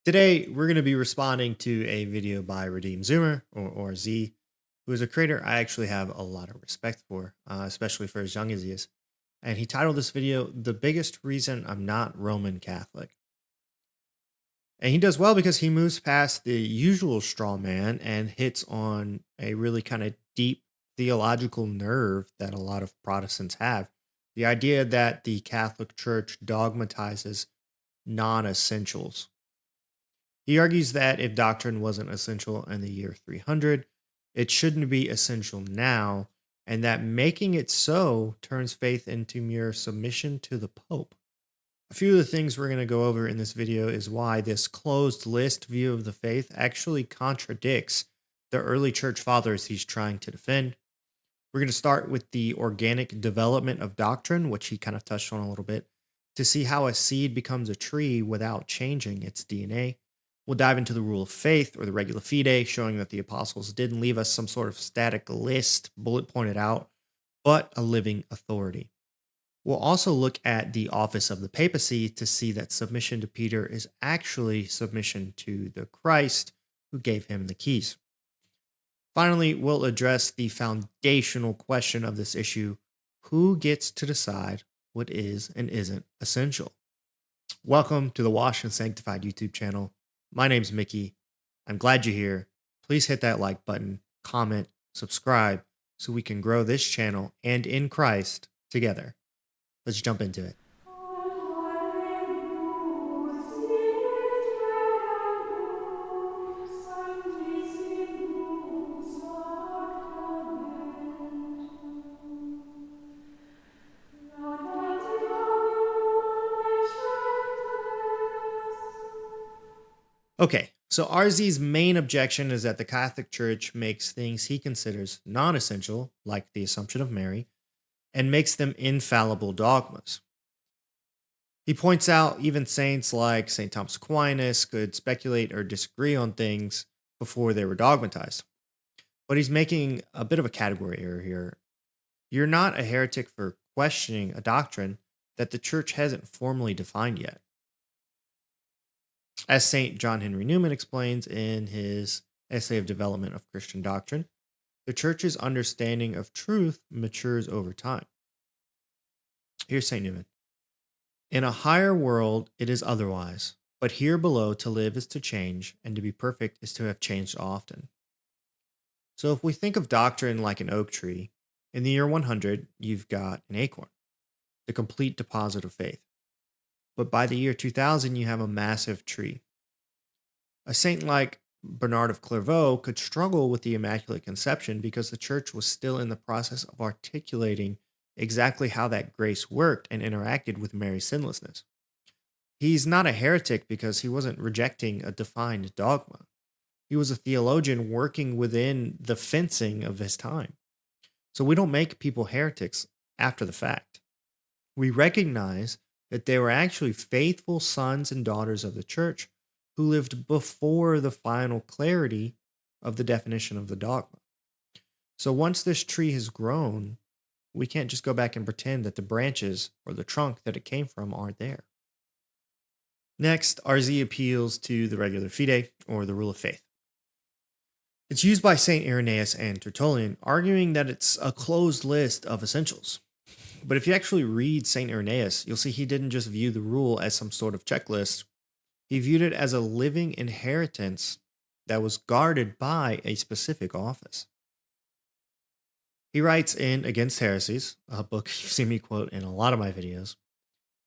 Today, we're going to be responding to a video by Redeem Zoomer, or Z, who is a creator I actually have a lot of respect for, especially for as young as he is. And he titled this video, The Biggest Reason I'm Not Roman Catholic. And he does well because he moves past the usual straw man and hits on a really kind of deep theological nerve that a lot of Protestants have. The idea that the Catholic Church dogmatizes non essentials. He argues that if doctrine wasn't essential in the year 300, it shouldn't be essential now, and that making it so turns faith into mere submission to the Pope. A few of the things we're going to go over in this video is why this closed list view of the faith actually contradicts the early church fathers he's trying to defend. We're going to start with the organic development of doctrine, which he kind of touched on a little bit, to see how a seed becomes a tree without changing its DNA. We'll dive into the rule of faith, or the Regula Fidei, showing that the apostles didn't leave us some sort of static list, bullet pointed out, but a living authority. We'll also look at the office of the Papacy to see that submission to Peter is actually submission to the Christ who gave him the keys. Finally, we'll address the foundational question of this issue: who gets to decide what is and isn't essential? Welcome to the Washed and Sanctified YouTube channel. My name's Mickey. I'm glad you're here. Please hit that like button, comment, subscribe, so we can grow this channel and in Christ together. Let's jump into it. Okay, so RZ's main objection is that the Catholic Church makes things he considers non-essential, like the Assumption of Mary, and makes them infallible dogmas. He points out even saints like St. Thomas Aquinas could speculate or disagree on things before they were dogmatized. But he's making a bit of a category error here. You're not a heretic for questioning a doctrine that the Church hasn't formally defined yet. As St. John Henry Newman explains in his Essay of Development of Christian Doctrine, the Church's understanding of truth matures over time. Here's St. Newman. In a higher world, it is otherwise, but here below to live is to change, and to be perfect is to have changed often. So if we think of doctrine like an oak tree, in the year 100, you've got an acorn, the complete deposit of faith. But by the year 2000, you have a massive tree. A saint like Bernard of Clairvaux could struggle with the Immaculate Conception because the Church was still in the process of articulating exactly how that grace worked and interacted with Mary's sinlessness. He's not a heretic because he wasn't rejecting a defined dogma. He was a theologian working within the fencing of his time. So we don't make people heretics after the fact. We recognize that they were actually faithful sons and daughters of the Church who lived before the final clarity of the definition of the dogma. So once this tree has grown, we can't just go back and pretend that the branches or the trunk that it came from aren't there. Next, RZ appeals to the Regula Fidei, or the rule of faith. It's used by St. Irenaeus and Tertullian, arguing that it's a closed list of essentials. But if you actually read St. Irenaeus, you'll see he didn't just view the rule as some sort of checklist. He viewed it as a living inheritance that was guarded by a specific office. He writes in Against Heresies, a book you've seen me quote in a lot of my videos,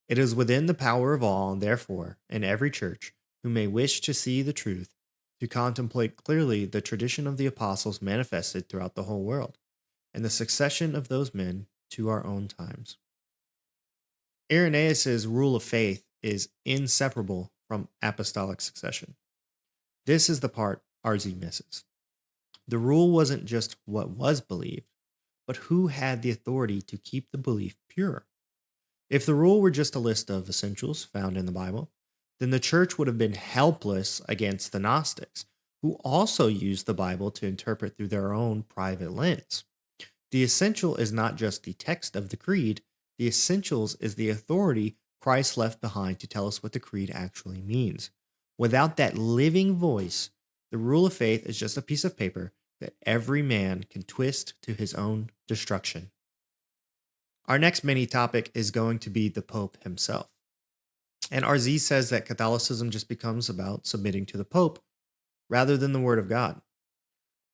"It is within the power of all, and therefore, in every church, who may wish to see the truth, to contemplate clearly the tradition of the apostles manifested throughout the whole world, and the succession of those men to our own times." Irenaeus' rule of faith is inseparable from Apostolic Succession. This is the part RZ misses. The rule wasn't just what was believed, but who had the authority to keep the belief pure. If the rule were just a list of essentials found in the Bible, then the Church would have been helpless against the Gnostics, who also used the Bible to interpret through their own private lens. The essential is not just the text of the creed, the essentials is the authority Christ left behind to tell us what the creed actually means. Without that living voice, the rule of faith is just a piece of paper that every man can twist to his own destruction. Our next mini topic is going to be the Pope himself. And RZ says that Catholicism just becomes about submitting to the Pope rather than the Word of God.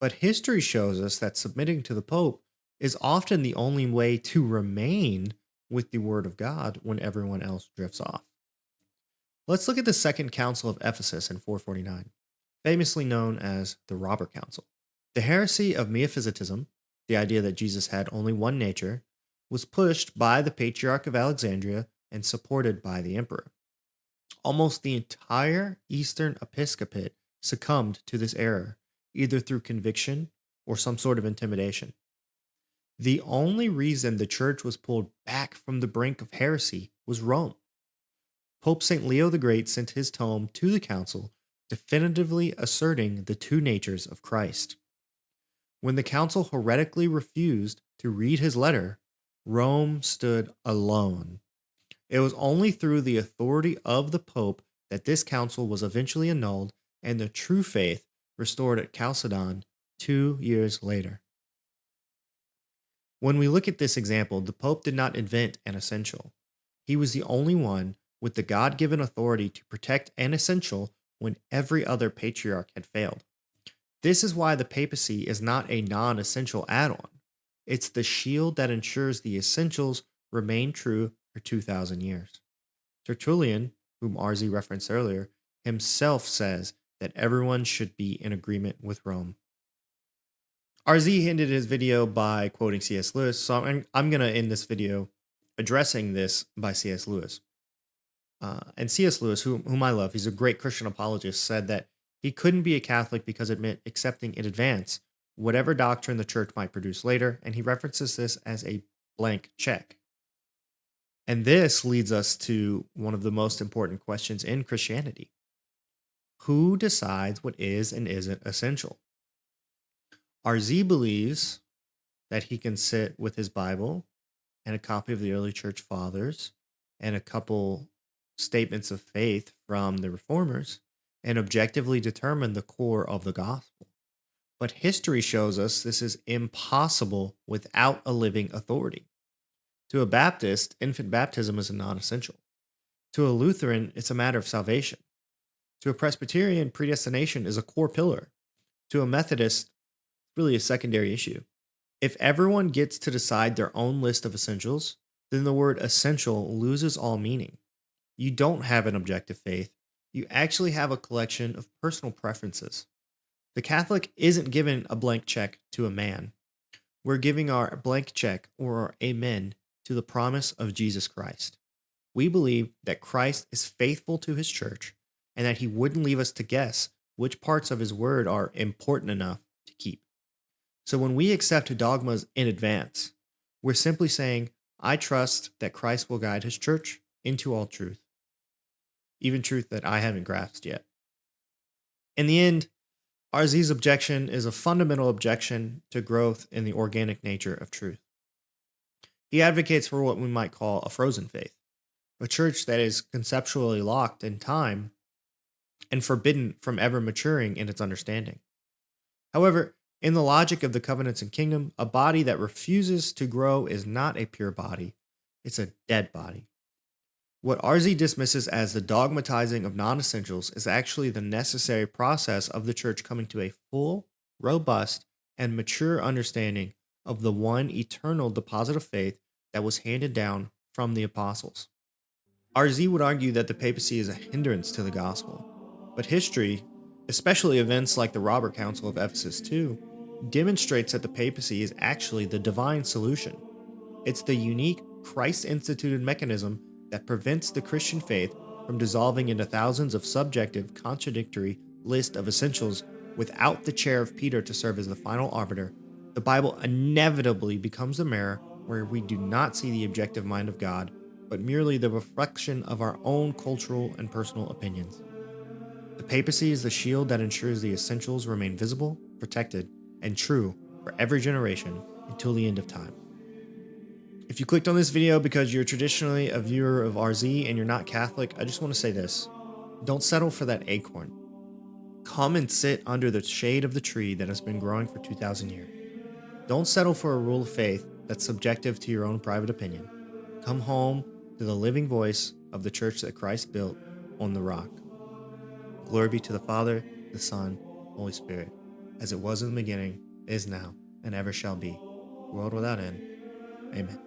But history shows us that submitting to the Pope is often the only way to remain with the Word of God when everyone else drifts off. Let's look at the Second Council of Ephesus in 449, famously known as the Robber Council. The heresy of Miaphysitism, the idea that Jesus had only one nature, was pushed by the Patriarch of Alexandria and supported by the Emperor. Almost the entire Eastern Episcopate succumbed to this error, either through conviction or some sort of intimidation. The only reason the church was pulled back from the brink of heresy was Rome. Pope St. Leo the Great sent his tome to the council, definitively asserting the two natures of Christ. When the council heretically refused to read his letter, Rome stood alone. It was only through the authority of the Pope that this council was eventually annulled and the true faith restored at Chalcedon 2 years later. When we look at this example, the Pope did not invent an essential. He was the only one with the God-given authority to protect an essential when every other patriarch had failed. This is why the papacy is not a non-essential add-on. It's the shield that ensures the essentials remain true for 2,000 years. Tertullian, whom RZ referenced earlier, himself says that everyone should be in agreement with Rome. RZ ended his video by quoting C.S. Lewis, so I'm going to end this video addressing this by C.S. Lewis. And C.S. Lewis, whom I love, he's a great Christian apologist, said that he couldn't be a Catholic because it meant accepting in advance whatever doctrine the church might produce later, and he references this as a blank check. And this leads us to one of the most important questions in Christianity. Who decides what is and isn't essential? RZ believes that he can sit with his Bible and a copy of the early church fathers and a couple statements of faith from the reformers and objectively determine the core of the gospel. But history shows us this is impossible without a living authority. To a Baptist, infant baptism is a non-essential. To a Lutheran, it's a matter of salvation. To a Presbyterian, predestination is a core pillar. To a Methodist, really a secondary issue. If everyone gets to decide their own list of essentials, then the word essential loses all meaning. You don't have an objective faith. You actually have a collection of personal preferences. The Catholic isn't given a blank check to a man. We're giving our blank check or our amen to the promise of Jesus Christ. We believe that Christ is faithful to his church and that he wouldn't leave us to guess which parts of his word are important enough to keep. So when we accept dogmas in advance, we're simply saying, I trust that Christ will guide his church into all truth, even truth that I haven't grasped yet. In the end, RZ's objection is a fundamental objection to growth in the organic nature of truth. He advocates for what we might call a frozen faith, a church that is conceptually locked in time and forbidden from ever maturing in its understanding. However, in the logic of the covenants and kingdom, a body that refuses to grow is not a pure body, it's a dead body. What RZ dismisses as the dogmatizing of non-essentials is actually the necessary process of the church coming to a full, robust, and mature understanding of the one eternal deposit of faith that was handed down from the apostles. RZ would argue that the papacy is a hindrance to the gospel, but history, especially events like the Robber Council of Ephesus II, demonstrates that the papacy is actually the divine solution. It's the unique Christ-instituted mechanism that prevents the Christian faith from dissolving into thousands of subjective, contradictory list of essentials without the chair of Peter to serve as the final arbiter. The Bible inevitably becomes a mirror where we do not see the objective mind of God, but merely the reflection of our own cultural and personal opinions. The papacy is the shield that ensures the essentials remain visible, protected, and true for every generation until the end of time. If you clicked on this video because you're traditionally a viewer of RZ and you're not Catholic, I just want to say this. Don't settle for that acorn. Come and sit under the shade of the tree that has been growing for 2,000 years. Don't settle for a rule of faith that's subjective to your own private opinion. Come home to the living voice of the church that Christ built on the rock. Glory be to the Father, the Son, Holy Spirit, as it was in the beginning, is now, and ever shall be, world without end. Amen.